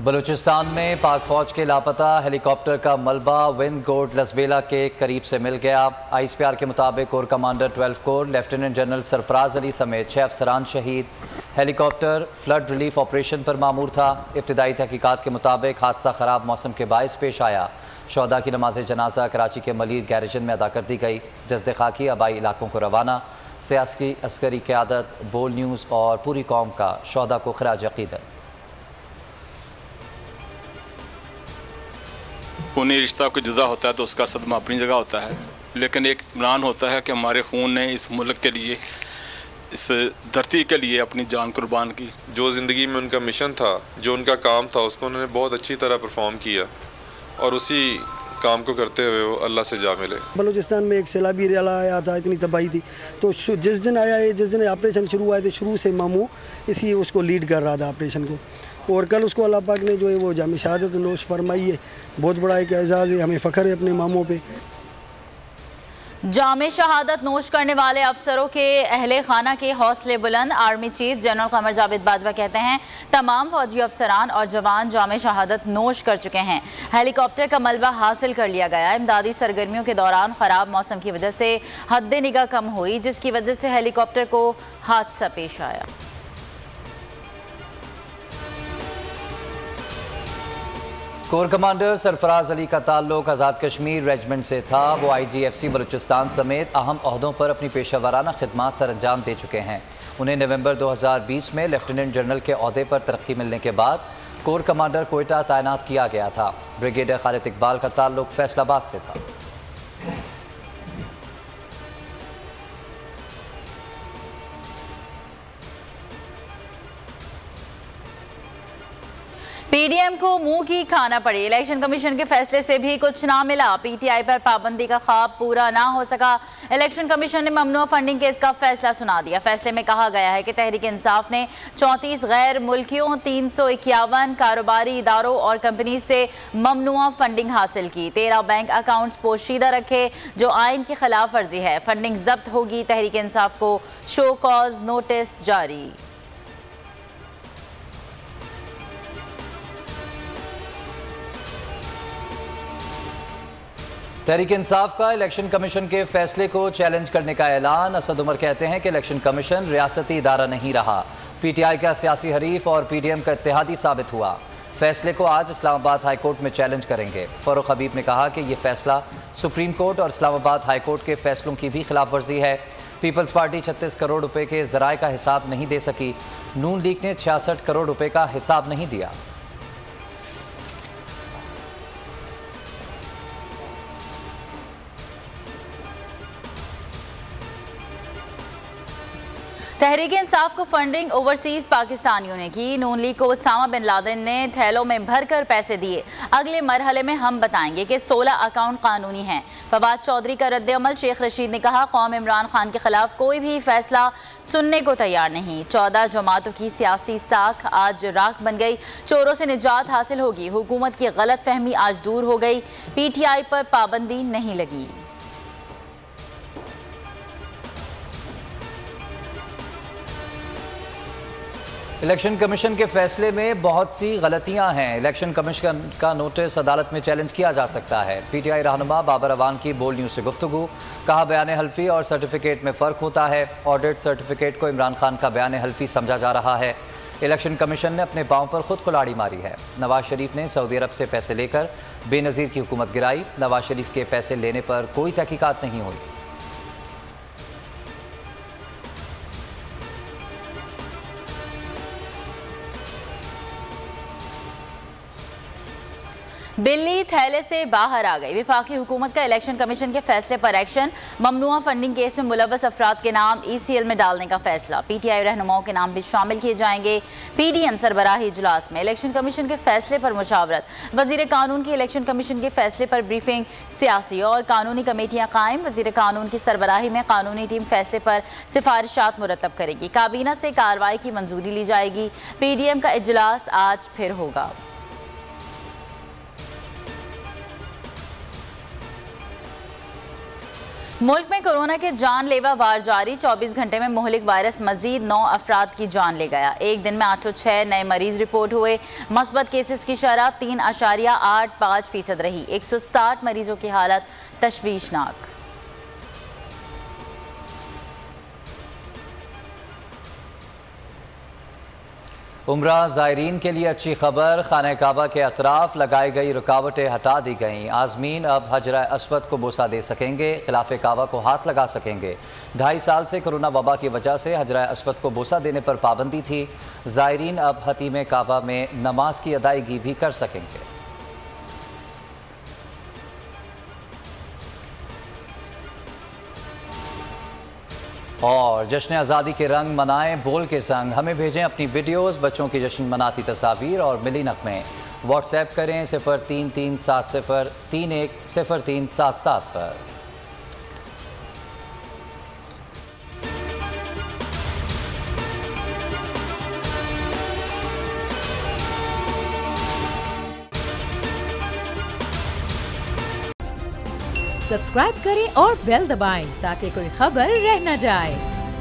बलूचिस्तान में पाक फौज के लापता हेलीकॉप्टर का मलबा विंदगोट लसबेला के करीब से मिल गया। ISPR के मुताबिक core commander 12 core lieutenant general Sarfaraz Ali समेत 6 अफसरान शहीद। हेलीकॉप्टर फ्लड रिलीफ ऑपरेशन पर मामूर था। इब्तदाई तहकीकात के मुताबिक हादसा ख़राब मौसम के बायस पेश आया। शोहदा की नमाज जनाजा कराची के मलीर गैरेजन में अदा कर दी गई। जज्द खाकी आबाई इलाकों को रवाना। सियासी अस्करी क़यादत, बोल न्यूज़ और पूरी कौम का शोहदा को खराज अक़ीदत। खूनी रिश्ता को जुदा होता है तो उसका सदमा अपनी जगह होता है, लेकिन एक इत्मीनान होता है कि हमारे खून ने इस मुल्क के लिए, इस धरती के लिए अपनी जान कुर्बान की। जो ज़िंदगी में उनका मिशन था, जो उनका काम था, उसको उन्होंने बहुत अच्छी तरह परफॉर्म किया और उसी काम को करते हुए वो अल्लाह से जा मिले। बलूचिस्तान में एक सैलाबी रेला आया था, इतनी तबाही थी, तो जिस दिन आया है, जिस दिन ऑपरेशन शुरू हुआ है, तो शुरू से मामू इसी उसको लीड कर रहा था ऑपरेशन को। और कल उसको अल्लाह पाक ने जो है वो जामी शहादत नोश फरमाई है। बहुत बड़ा एक एजाज़ है, हमें फ़ख्र है अपने मामों पे। जामे शहादत नोश करने वाले अफसरों के अहले खाना के हौसले बुलंद। Army chief general Qamar Javed Bajwa कहते हैं तमाम फौजी अफसरान और जवान जामे शहादत नोश कर चुके हैं। हेलीकॉप्टर का मलबा हासिल कर लिया गया। इमदादी सरगर्मियों के दौरान ख़राब मौसम की वजह से हद निगाह कम हुई, जिसकी वजह से हेलीकॉप्टर को हादसा पेश आया। कोर कमांडर सरफराज अली का ताल्लुक आज़ाद कश्मीर रेजिमेंट से था। वो IGFC बलूचिस्तान समेत अहम ओहदों पर अपनी पेशा वराना खिदमात सर अंजाम दे चुके हैं। उन्हें नवंबर 2020 में लेफ्टिनेंट जनरल के ओहदे पर तरक्की मिलने के बाद कोर कमांडर कोयटा तैनात किया गया था। ब्रिगेडियर खालिद इकबाल का ताल्लुक फैसलाबाद से था। PDM को मुंह की खाना पड़ी। इलेक्शन कमीशन के फैसले से भी कुछ ना मिला। PTI पर पाबंदी का ख्वाब पूरा ना हो सका। इलेक्शन कमीशन ने ममनुआ फंडिंग केस का फैसला सुना दिया। फैसले में कहा गया है कि तहरीक इंसाफ ने 34 गैर मुल्कियों, 351 कारोबारी इदारों और कंपनी से ममनुआ फंडिंग हासिल की। 13 बैंक अकाउंट्स पोशीदा रखे जो आइन की खिलाफ वर्जी है। फंडिंग जब्त होगी। तहरीक इंसाफ को शो कॉज नोटिस जारी। तहरीक इंसाफ का इलेक्शन कमीशन के फैसले को चैलेंज करने का ऐलान। असद उमर कहते हैं कि इलेक्शन कमीशन रियासती इदारा नहीं रहा। PTI का सियासी हरीफ और PDM का इत्तेहादी साबित हुआ। फैसले को आज इस्लामाबाद हाई कोर्ट में चैलेंज करेंगे। फ़ारूक हबीब ने कहा कि यह फैसला सुप्रीम कोर्ट और इस्लामाबाद हाई कोर्ट के फैसलों की भी खिलाफ वर्जी है। पीपल्स पार्टी 36 करोड़ रुपए के ज़राए का हिसाब नहीं दे सकी। नून लीग ने 66 करोड़ रुपए का हिसाब नहीं दिया। तहरीक इंसाफ को फंडिंग ओवरसीज पाकिस्तानियों ने की। नून लीग को उसामा बिन लादेन ने थैलों में भरकर पैसे दिए। अगले मरहले में हम बताएंगे कि 16 अकाउंट कानूनी हैं। फवाद चौधरी का रद्द-ए-अमल। शेख रशीद ने कहा कौम इमरान खान के खिलाफ कोई भी फैसला सुनने को तैयार नहीं। 14 जमातों की सियासी साख आज राख बन गई। चोरों से निजात हासिल होगी। हुकूमत की गलत फहमी आज दूर हो गई। PTI पर पाबंदी नहीं लगी। इलेक्शन कमीशन के फैसले में बहुत सी गलतियां हैं। इलेक्शन कमीशन का नोटिस अदालत में चैलेंज किया जा सकता है। PTI रहनुमा बाबर अवान की बोल न्यूज़ से गुफ्तगू। कहा बयान हल्फी और सर्टिफिकेट में फ़र्क होता है। ऑडिट सर्टिफिकेट को इमरान खान का बयान हल्फी समझा जा रहा है। इलेक्शन कमीशन ने अपने पाँव पर खुद कुल्हाड़ी मारी है। नवाज शरीफ ने सऊदी अरब से पैसे लेकर बेनज़ीर की हुकूमत गिराई। नवाज शरीफ के पैसे लेने पर कोई तहकीकात नहीं हुई। बिल्ली थैले से बाहर आ गई। वफाकी हुकूमत का इलेक्शन कमीशन के फैसले पर एक्शन। ममनुआ फंडिंग केस में मुलव्वस अफराद के नाम ECL में डालने का फैसला। PTI रहनुमाओं के नाम भी शामिल किए जाएंगे। PDM सरबराही इजलास में इलेक्शन कमीशन के फैसले पर मुशावरत। वजीर कानून की इलेक्शन कमीशन के फैसले पर ब्रीफिंग। सियासी और कानूनी कमेटियां कायम। वजीर कानून की सरबराही में कानूनी टीम फैसले पर सिफारिशात मुरतब करेगी। काबीना से कार्रवाई की मंजूरी ली जाएगी। PDM का इजलास आज फिर होगा। मुल्क में कोरोना के जानलेवा वार जारी। 24 घंटे में मुहलिक वायरस मजीद 9 अफराद की जान ले गया। एक दिन में 806 नए मरीज रिपोर्ट हुए। मस्बत केसेस की शरह 3.85% रही। 160 मरीजों की हालत तशवीशनाक। उम्रा ज़ायरीन के लिए अच्छी खबर। खाना काबा के अतराफ लगाई गई रुकावटें हटा दी गईं। आज़मीन अब हजरा अस्वद को बोसा दे सकेंगे, खिलाफ काबा को हाथ लगा सकेंगे। 2.5 साल से कोरोना वबा की वजह से हजरा अस्वद को बोसा देने पर पाबंदी थी। ज़ायरीन अब हतीम काबा में नमाज की अदायगी भी कर सकेंगे। और जश्न आज़ादी के रंग मनाएं बोल के संग। हमें भेजें अपनी वीडियोस, बच्चों की जश्न मनाती तस्वीर और मिली नग़मे। व्हाट्सएप करें 033703100377 पर। सब्सक्राइब करें और बेल दबाएं ताकि कोई खबर रह न जाए।